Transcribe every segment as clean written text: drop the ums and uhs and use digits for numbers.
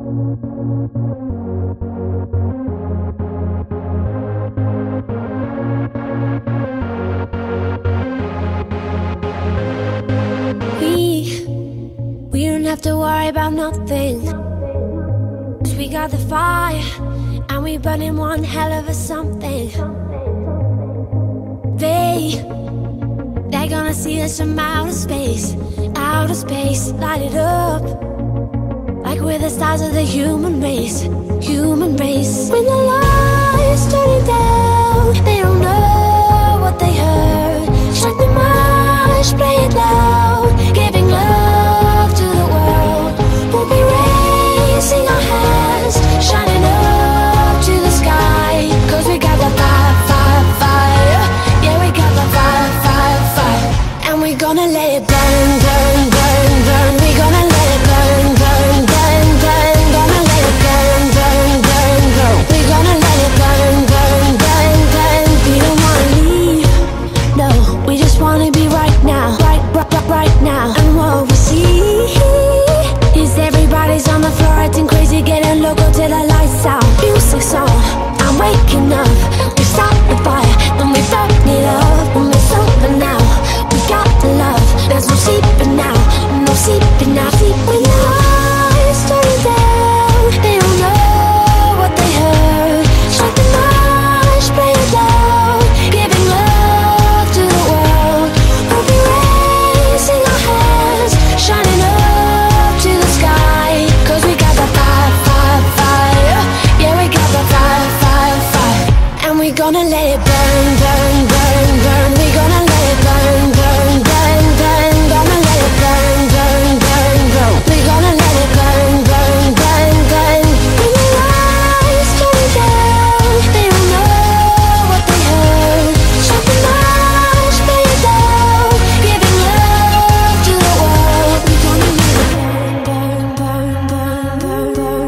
We don't have to worry about nothing, 'cause we got the fire, and we burning one hell of a something. They're gonna see us from outer space, light it up, like we're the stars of the human race. When the lights turning down, they don't know what they heard. Strike the march, play it loud, giving love to the world. We'll be raising our hands, shining up to the sky, 'cause we got the fire, fire, fire. Yeah, we got the fire, fire, fire. And we're gonna let it burn, burn, burn, burn. We're gonna let it burn, burn, burn, burn. Gonna let it burn, burn, burn, burn. We're gonna let it burn, burn, burn, burn. We don't wanna leave, no, we just wanna be right now, right now. And what we see is everybody's on the floor acting crazy, getting loco till the lights out. Music's on, I'm waking up. We start the fire, then we burn it up. When it's over now, we got the love. There's no sleeping now, no sleeping now. When the lights turn down, they don't know what they heard. Strike the march, play it loud, giving love to the world. We'll be raising our hands, shining up to the sky, 'cause we got the fire, fire, fire. Yeah, we got the fire, fire, fire. And we're gonna let it burn, burn, burn, burn. We're gonna let it burn, burn, burn, burn. Gonna let it burn, burn, burn, burn. We're gonna let it burn, burn, burn, burn. When the lights turn down, they don't know what they heard. Strike the march, play it loud, giving love to the world. We're gonna let it burn, burn, burn, burn, burn,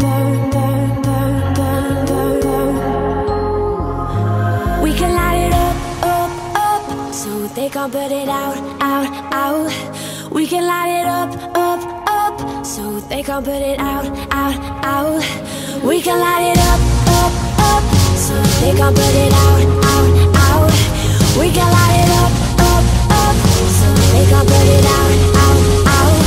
burn, burn, burn, burn, burn, burn. We can light it up, up, up, so they can't put it out, out, out. We can light it up, up, up, so they can't put it out, out, out. We can light it up, up, up, so they can't put it out, out, out. We can light it up, up, up, so they can't put it out, out, out.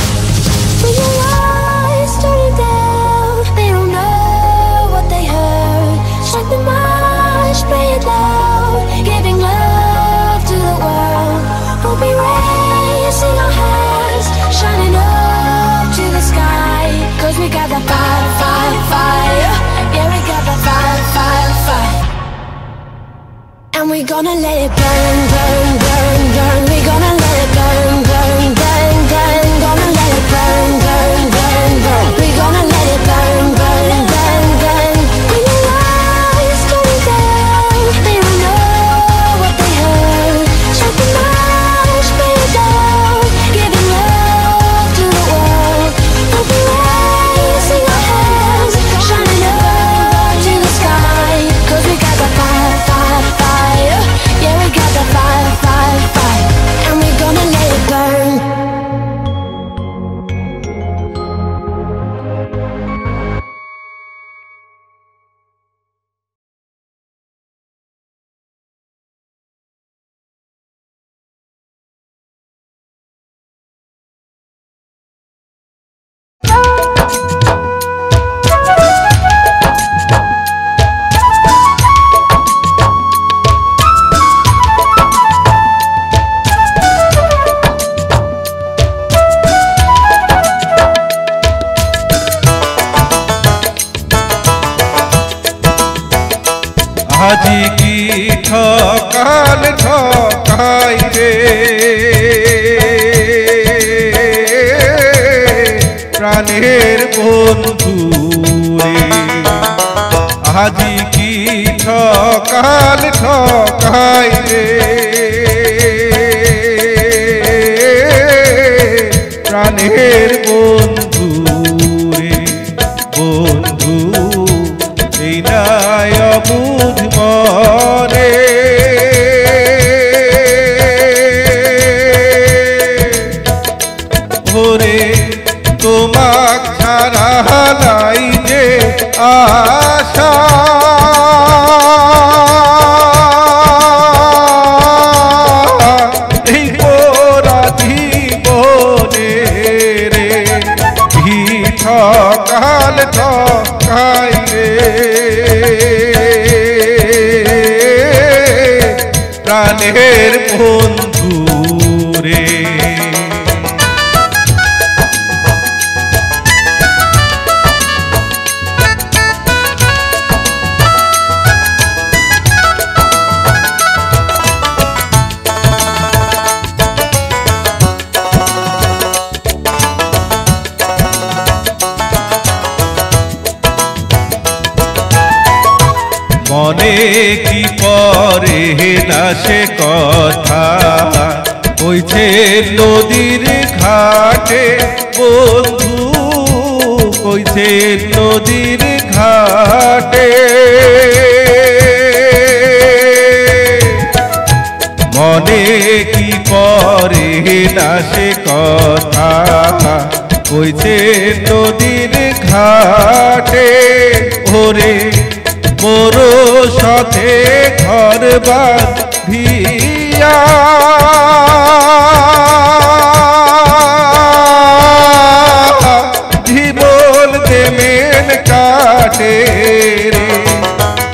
When the lights turn down, they don't know what they heard. Strike the march, play it loud, giving love to the world. We'll be raising our hands, shining up to the sky, 'cause we got the fire, fire, fire. Yeah, we got the fire, fire, fire. And we're gonna let it burn, burn, burn, burn. We're gonna let it burn, burn, burn, burn. Gonna let it burn, burn, burn, burn. We're gonna let it burn, burn, burn, burn. When the lights turn down, they don't know what they heard. Strike the march, play it loud, giving love to the world. We'll be raising our hands, shining up to the sky, 'cause we got the fire, fire, fire. Yeah, we got the fire, fire, fire. And we're gonna let it burn. আজি কি ঠকাল ঠকাই রে প্রাণের বন্ধু রে। আজি কি ঠকাল ঠকাই রে প্রাণের বন্ধু রে। বন্ধু এই নাই অবুঝ মনে ওরে তোমাক ছাড়া নাই যে আশা এই পোড়া জীবনে রে ঠকাল ঠকাই রে প্রাণের বন্ধু রে মনে কি পরে না সে কথা কইছে নদীর ঘাটে বন্ধু কইছে নদীর ঘাটে মনে কি পরে না সে কথা কইছে নদীর ঘাটে ওরে মোর সাথে ঘর বাঁধিয়া জীবন দেমেন কাটে রে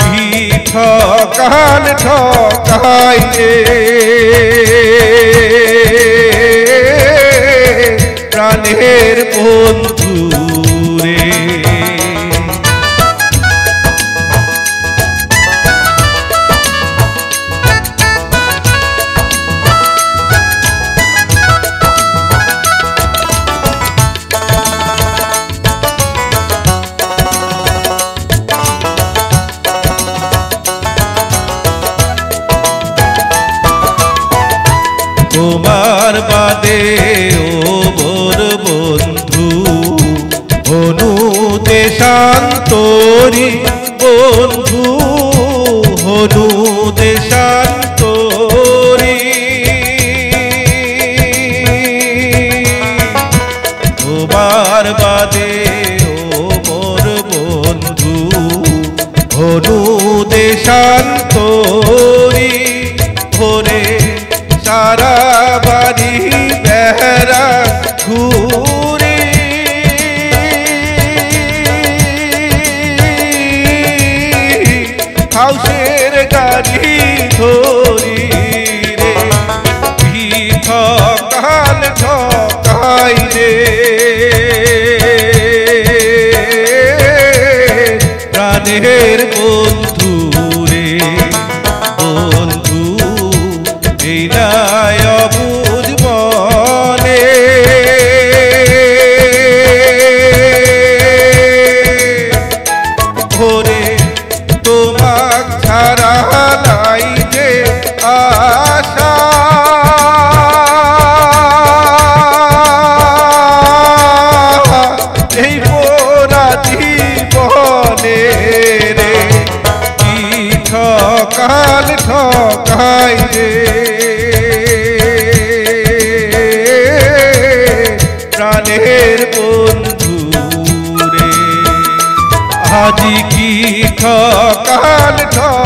কি ঠকান ঠকাই রে প্রাণের বন্ধু রে তোমার বাদে ও মোর বন্ধু হনু দেশান্তরী বন্ধু হনু দেশান্তরী তোমার বাদে ও মোর বন্ধু হনু দেশান্তরী ভোরে সারা বাড়ি বেহরা ঘুরি হাউসের গাড়ি ধরি রে ঠকাল ঠকাই রে প্রাণের বন্ধু রে বন্ধু এই নাই অবুঝ মনে ভোরে তোমাক ছাড়া নাই যে আশা এই পোড়া জীবনে রে কি ঠকাল ঠকাই রে প্রাণের বন্ধু রে আজি কি ঠকাল ঠকাই